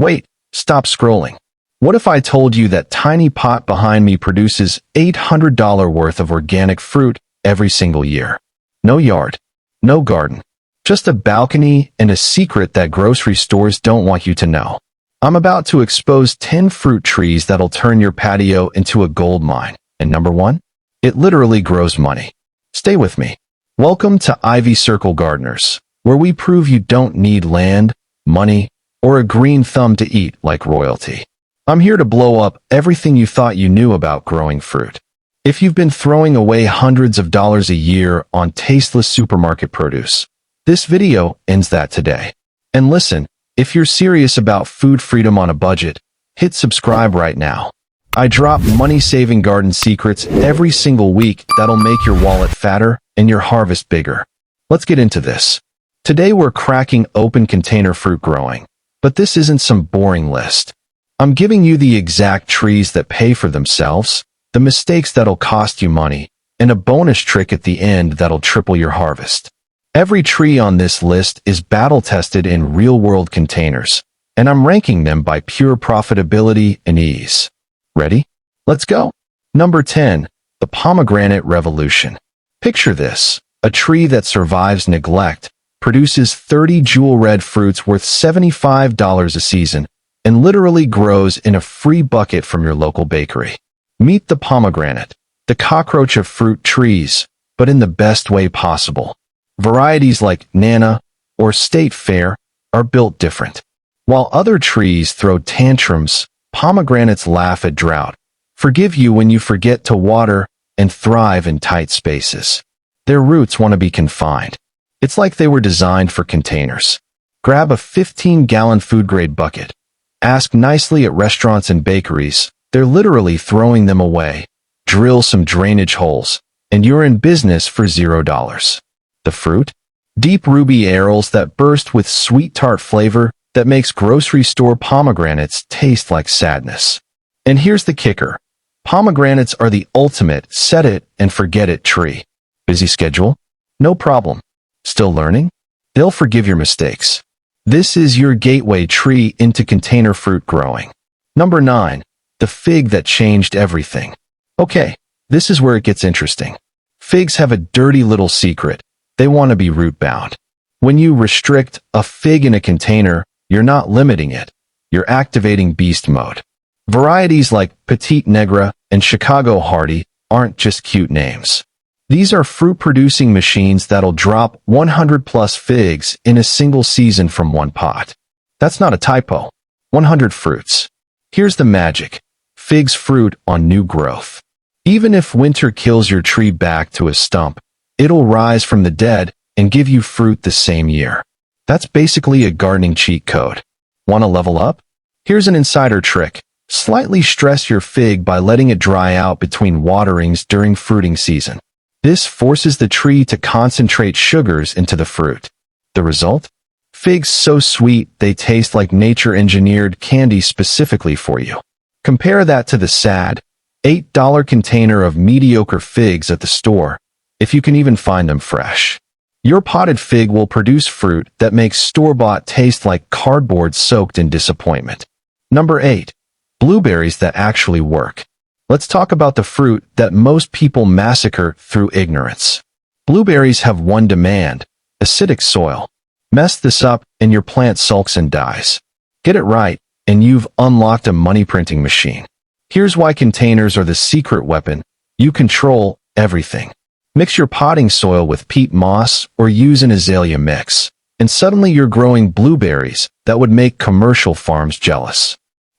Wait, stop scrolling. What if I told you that tiny pot behind me produces $800 worth of organic fruit every single year? No yard, no garden, just a balcony and a secret that grocery stores don't want you to know. I'm about to expose 10 fruit trees that'll turn your patio into a gold mine. And number one, it literally grows money. Stay with me. Welcome to Ivy Circle Gardeners, where we prove you don't need land, money, or a green thumb to eat like royalty. I'm here to blow up everything you thought you knew about growing fruit. If you've been throwing away hundreds of dollars a year on tasteless supermarket produce, this video ends that today. And listen, if you're serious about food freedom on a budget, hit subscribe right now. I drop money-saving garden secrets every single week that'll make your wallet fatter and your harvest bigger. Let's get into this. Today we're cracking open container fruit growing, but this isn't some boring list. I'm giving you the exact trees that pay for themselves, the mistakes that'll cost you money, and a bonus trick at the end that'll triple your harvest. Every tree on this list is battle-tested in real-world containers, and I'm ranking them by pure profitability and ease. Ready? Let's go. Number 10. The pomegranate revolution. Picture this. A tree that survives neglect, produces 30 jewel-red fruits worth $75 a season, and literally grows in a free bucket from your local bakery. Meet the pomegranate, the cockroach of fruit trees, but in the best way possible. Varieties like Nana or State Fair are built different. While other trees throw tantrums, pomegranates laugh at drought, forgive you when you forget to water, and thrive in tight spaces. Their roots want to be confined. It's like they were designed for containers. Grab a 15-gallon food-grade bucket. Ask nicely at restaurants and bakeries. They're literally throwing them away. Drill some drainage holes, and you're in business for $0. The fruit? Deep ruby arils that burst with sweet tart flavor that makes grocery store pomegranates taste like sadness. And here's the kicker. Pomegranates are the ultimate set-it-and-forget-it tree. Busy schedule? No problem. Still learning? They'll forgive your mistakes. This is your gateway tree into container fruit growing. Number 9. The fig that changed everything. Okay, this is where it gets interesting. Figs have a dirty little secret. They want to be root-bound. When you restrict a fig in a container, you're not limiting it. You're activating beast mode. Varieties like Petite Negra and Chicago Hardy aren't just cute names. These are fruit-producing machines that'll drop 100-plus figs in a single season from one pot. That's not a typo. 100 fruits. Here's the magic. Figs fruit on new growth. Even if winter kills your tree back to a stump, it'll rise from the dead and give you fruit the same year. That's basically a gardening cheat code. Want to level up? Here's an insider trick. Slightly stress your fig by letting it dry out between waterings during fruiting season. This forces the tree to concentrate sugars into the fruit. The result? Figs so sweet they taste like nature-engineered candy specifically for you. Compare that to the sad, $8 container of mediocre figs at the store, if you can even find them fresh. Your potted fig will produce fruit that makes store-bought taste like cardboard soaked in disappointment. Number 8. Blueberries that actually work. Let's talk about the fruit that most people massacre through ignorance. Blueberries have one demand: acidic soil. Mess this up and your plant sulks and dies. Get it right, and you've unlocked a money-printing machine. Here's why containers are the secret weapon. You control everything. Mix your potting soil with peat moss or use an azalea mix, and suddenly you're growing blueberries that would make commercial farms jealous.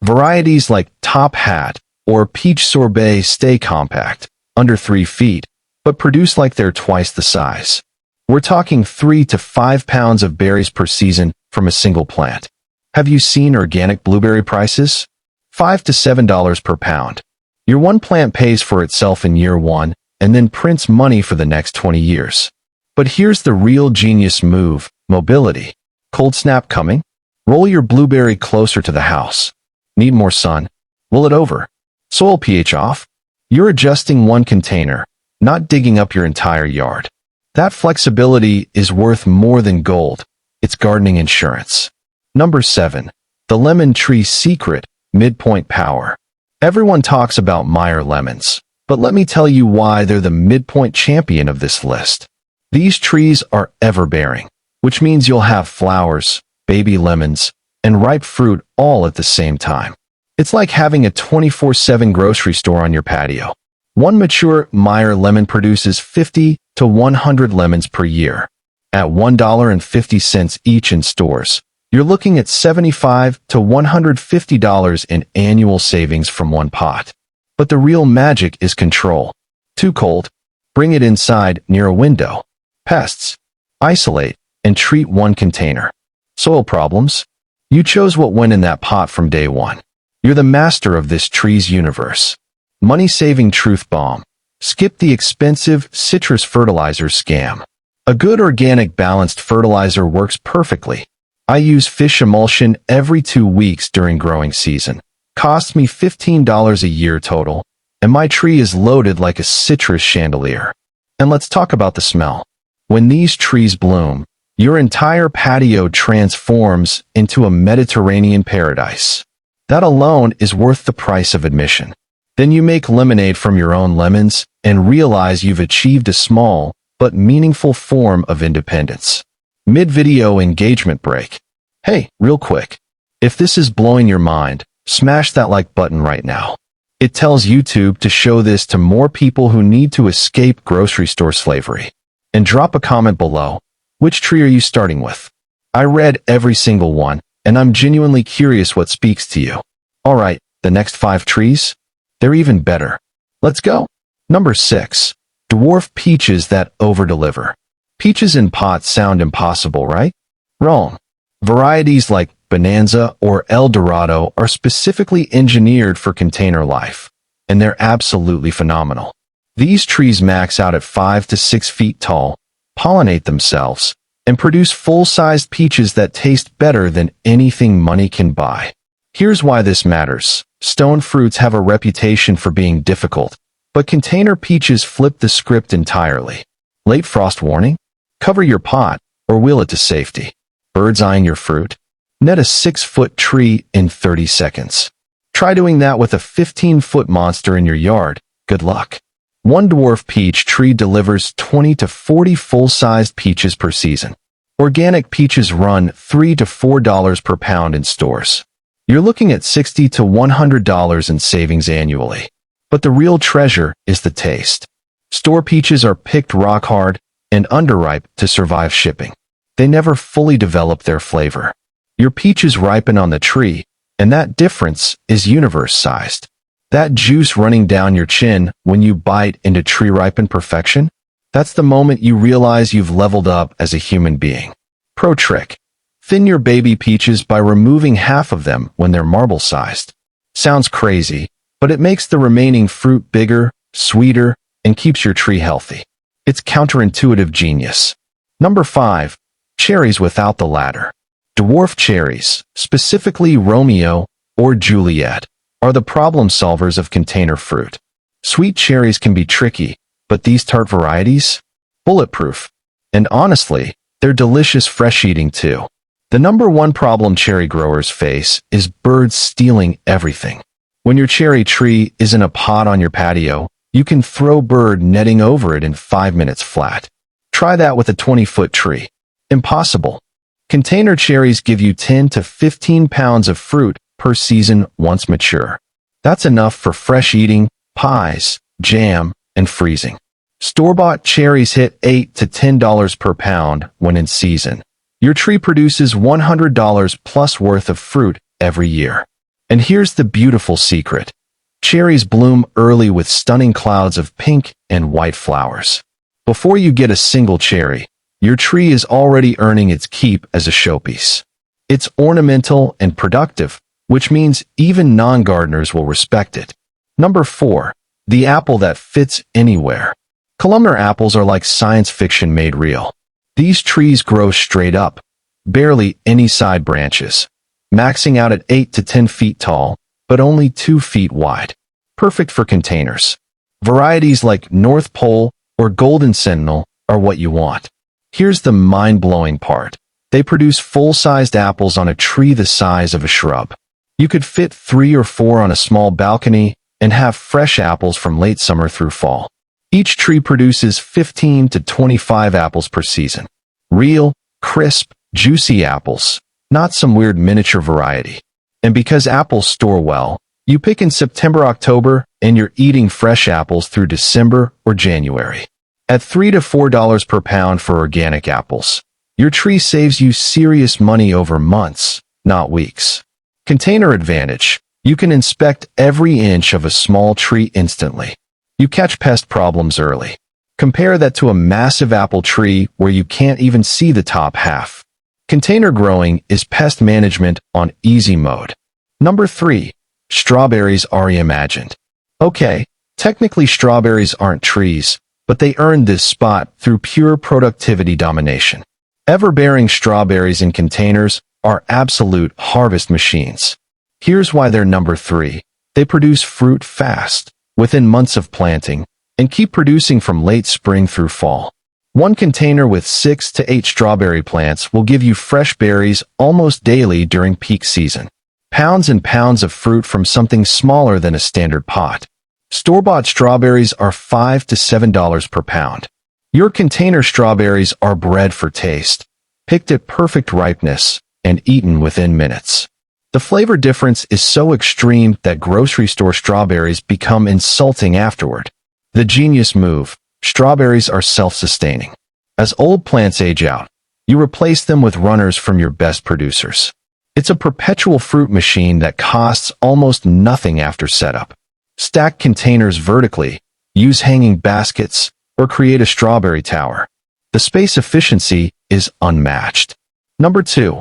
Varieties like Top Hat or Peach Sorbet stay compact, under 3 feet, but produce like they're twice the size. We're talking 3 to 5 pounds of berries per season from a single plant. Have you seen organic blueberry prices? $5 to $7 per pound. Your one plant pays for itself in year 1 and then prints money for the next 20 years. But here's the real genius move: mobility. Cold snap coming? Roll your blueberry closer to the house. Need more sun? Roll it over. Soil pH off? You're adjusting one container, not digging up your entire yard. That flexibility is worth more than gold. It's gardening insurance. Number 7. The lemon tree secret, midpoint power. Everyone talks about Meyer lemons, but let me tell you why they're the midpoint champion of this list. These trees are ever-bearing, which means you'll have flowers, baby lemons, and ripe fruit all at the same time. It's like having a 24/7 grocery store on your patio. One mature Meyer lemon produces 50 to 100 lemons per year. At $1.50 each in stores, you're looking at $75 to $150 in annual savings from one pot. But the real magic is control. Too cold? Bring it inside near a window. Pests? Isolate and treat one container. Soil problems? You chose what went in that pot from day one. You're the master of this tree's universe. Money-saving truth bomb. Skip the expensive citrus fertilizer scam. A good organic balanced fertilizer works perfectly. I use fish emulsion every 2 weeks during growing season. Costs me $15 a year total, and my tree is loaded like a citrus chandelier. And let's talk about the smell. When these trees bloom, your entire patio transforms into a Mediterranean paradise. That alone is worth the price of admission. Then you make lemonade from your own lemons and realize you've achieved a small but meaningful form of independence. Mid-video engagement break. Hey, real quick. If this is blowing your mind, smash that like button right now. It tells YouTube to show this to more people who need to escape grocery store slavery. And drop a comment below. Which tree are you starting with? I read every single one, and I'm genuinely curious what speaks to you. Alright, the next 5 trees? They're even better. Let's go. Number 6. Dwarf peaches that over-deliver. Peaches in pots sound impossible, right? Wrong. Varieties like Bonanza or El Dorado are specifically engineered for container life, and they're absolutely phenomenal. These trees max out at 5 to 6 feet tall, pollinate themselves, and produce full-sized peaches that taste better than anything money can buy. Here's why this matters. Stone fruits have a reputation for being difficult, but container peaches flip the script entirely. Late frost warning? Cover your pot or wheel it to safety. Birds eyeing your fruit? Net a 6-foot tree in 30 seconds. Try doing that with a 15-foot monster in your yard. Good luck. One dwarf peach tree delivers 20 to 40 full-sized peaches per season. Organic peaches run $3 to $4 per pound in stores. You're looking at $60 to $100 in savings annually. But the real treasure is the taste. Store peaches are picked rock hard and underripe to survive shipping. They never fully develop their flavor. Your peaches ripen on the tree, and that difference is universe-sized. That juice running down your chin when you bite into tree-ripened perfection? That's the moment you realize you've leveled up as a human being. Pro trick. Thin your baby peaches by removing half of them when they're marble-sized. Sounds crazy, but it makes the remaining fruit bigger, sweeter, and keeps your tree healthy. It's counterintuitive genius. Number 5. Cherries without the ladder. Dwarf cherries, specifically Romeo or Juliet, are the problem solvers of container fruit. Sweet cherries can be tricky, but these tart varieties? Bulletproof. And honestly, they're delicious fresh eating too. The number one problem cherry growers face is birds stealing everything. When your cherry tree is in a pot on your patio, you can throw bird netting over it in 5 minutes flat. Try that with a 20-foot tree. Impossible. Container cherries give you 10 to 15 pounds of fruit per season once mature. That's enough for fresh eating, pies, jam, and freezing. Store-bought cherries hit $8 to $10 per pound when in season. Your tree produces $100 plus worth of fruit every year. And here's the beautiful secret. Cherries bloom early with stunning clouds of pink and white flowers. Before you get a single cherry, your tree is already earning its keep as a showpiece. It's ornamental and productive, which means even non-gardeners will respect it. Number 4. The apple that fits anywhere. Columnar apples are like science fiction made real. These trees grow straight up, barely any side branches, maxing out at 8 to 10 feet tall, but only 2 feet wide. Perfect for containers. Varieties like North Pole or Golden Sentinel are what you want. Here's the mind-blowing part. They produce full-sized apples on a tree the size of a shrub. You could fit 3 or 4 on a small balcony and have fresh apples from late summer through fall. Each tree produces 15 to 25 apples per season. Real, crisp, juicy apples, not some weird miniature variety. And because apples store well, you pick in September, October, and you're eating fresh apples through December or January. At $3 to $4 per pound for organic apples, your tree saves you serious money over months, not weeks. Container advantage. You can inspect every inch of a small tree instantly. You catch pest problems early. Compare that to a massive apple tree where you can't even see the top half. Container growing is pest management on easy mode. Number 3. Strawberries are reimagined. Okay, technically strawberries aren't trees, but they earned this spot through pure productivity domination. Ever-bearing strawberries in containers are absolute harvest machines. Here's why they're number 3. They produce fruit fast, within months of planting, and keep producing from late spring through fall. One container with 6 to 8 strawberry plants will give you fresh berries almost daily during peak season. Pounds and pounds of fruit from something smaller than a standard pot. Store-bought strawberries are $5 to $7 per pound. Your container strawberries are bred for taste, picked at perfect ripeness, and eaten within minutes. The flavor difference is so extreme that grocery store strawberries become insulting afterward. The genius move: strawberries are self-sustaining. As old plants age out, you replace them with runners from your best producers. It's a perpetual fruit machine that costs almost nothing after setup. Stack containers vertically, use hanging baskets, or create a strawberry tower. The space efficiency is unmatched. Number 2.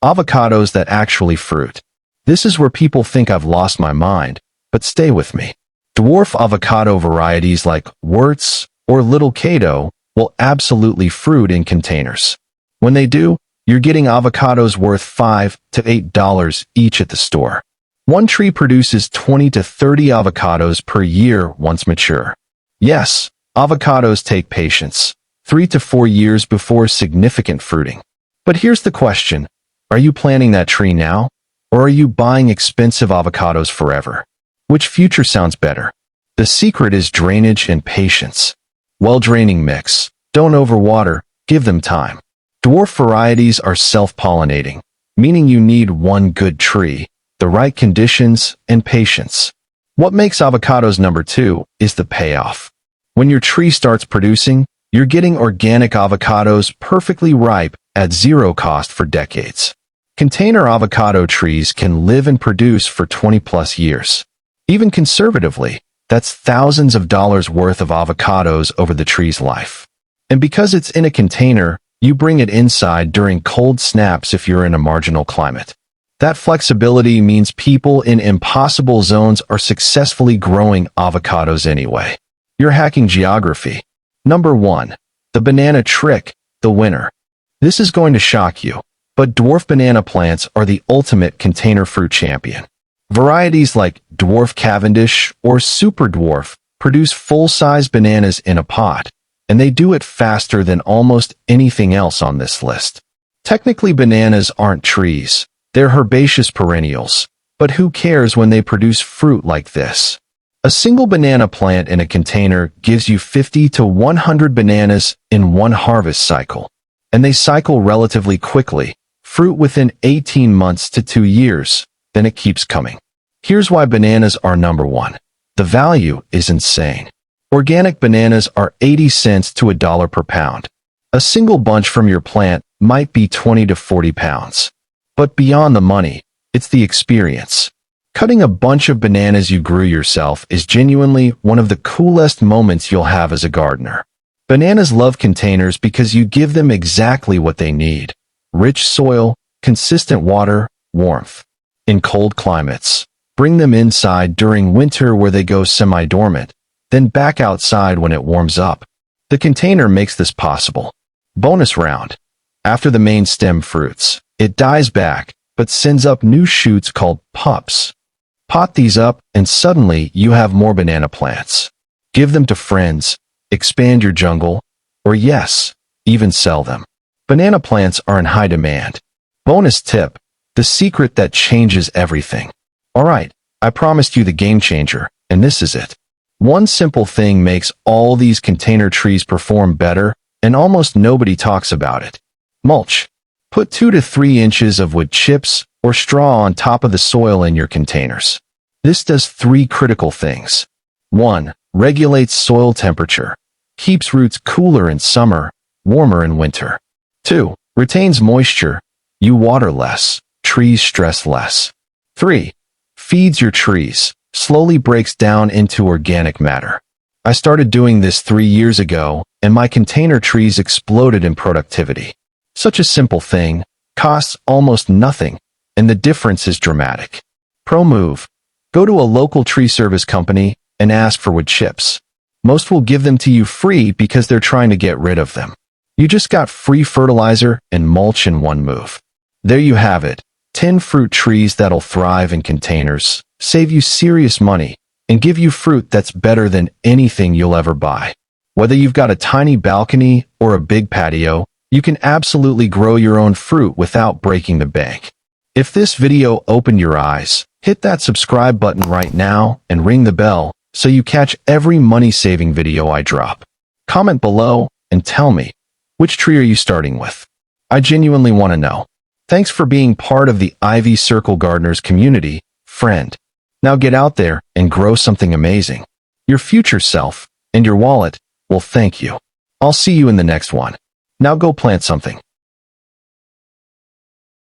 Avocados that actually fruit. This is where people think I've lost my mind, but stay with me. Dwarf avocado varieties like Wurtz or Little Cato will absolutely fruit in containers. When they do, you're getting avocados worth $5 to $8 each at the store. One tree produces 20 to 30 avocados per year once mature. Yes, avocados take patience, 3 to 4 years before significant fruiting. But here's the question: are you planting that tree now, or are you buying expensive avocados forever? Which future sounds better? The secret is drainage and patience. Well-draining mix. Don't overwater, give them time. Dwarf varieties are self-pollinating, meaning you need one good tree, the right conditions, and patience. What makes avocados number 2 is the payoff. When your tree starts producing, you're getting organic avocados perfectly ripe at zero cost for decades. Container avocado trees can live and produce for 20+ years. Even conservatively, that's thousands of dollars worth of avocados over the tree's life. And because it's in a container, you bring it inside during cold snaps if you're in a marginal climate. That flexibility means people in impossible zones are successfully growing avocados anyway. You're hacking geography. Number 1. The banana trick, the winner. This is going to shock you, but dwarf banana plants are the ultimate container fruit champion. Varieties like Dwarf Cavendish or Super Dwarf produce full-size bananas in a pot, and they do it faster than almost anything else on this list. Technically, bananas aren't trees. They're herbaceous perennials, but who cares when they produce fruit like this? A single banana plant in a container gives you 50 to 100 bananas in one harvest cycle, and they cycle relatively quickly, fruit within 18 months to 2 years, then it keeps coming. Here's why bananas are number 1. The value is insane. Organic bananas are 80 cents to $1 per pound. A single bunch from your plant might be 20 to 40 pounds. But beyond the money, it's the experience. Cutting a bunch of bananas you grew yourself is genuinely one of the coolest moments you'll have as a gardener. Bananas love containers because you give them exactly what they need: rich soil, consistent water, warmth. In cold climates, bring them inside during winter where they go semi-dormant, then back outside when it warms up. The container makes this possible. Bonus round. After the main stem fruits, it dies back, but sends up new shoots called pups. Pot these up, and suddenly you have more banana plants. Give them to friends, expand your jungle, or yes, even sell them. Banana plants are in high demand. Bonus tip, the secret that changes everything. Alright, I promised you the game changer, and this is it. One simple thing makes all these container trees perform better, and almost nobody talks about it. Mulch. Put 2 to 3 inches of wood chips or straw on top of the soil in your containers. This does 3 critical things. 1. Regulates soil temperature. Keeps roots cooler in summer, warmer in winter. 2. Retains moisture. You water less, trees stress less. 3. Feeds your trees, slowly breaks down into organic matter. I started doing this 3 years ago, and my container trees exploded in productivity. Such a simple thing, costs almost nothing, and the difference is dramatic. Pro move. Go to a local tree service company and ask for wood chips. Most will give them to you free because they're trying to get rid of them. You just got free fertilizer and mulch in one move. There you have it, 10 fruit trees that'll thrive in containers, save you serious money, and give you fruit that's better than anything you'll ever buy. Whether you've got a tiny balcony or a big patio, you can absolutely grow your own fruit without breaking the bank. If this video opened your eyes, hit that subscribe button right now and ring the bell so you catch every money-saving video I drop. Comment below and tell me, which tree are you starting with? I genuinely want to know. Thanks for being part of the Ivy Circle Gardeners community, friend. Now get out there and grow something amazing. Your future self and your wallet will thank you. I'll see you in the next one. Now go plant something.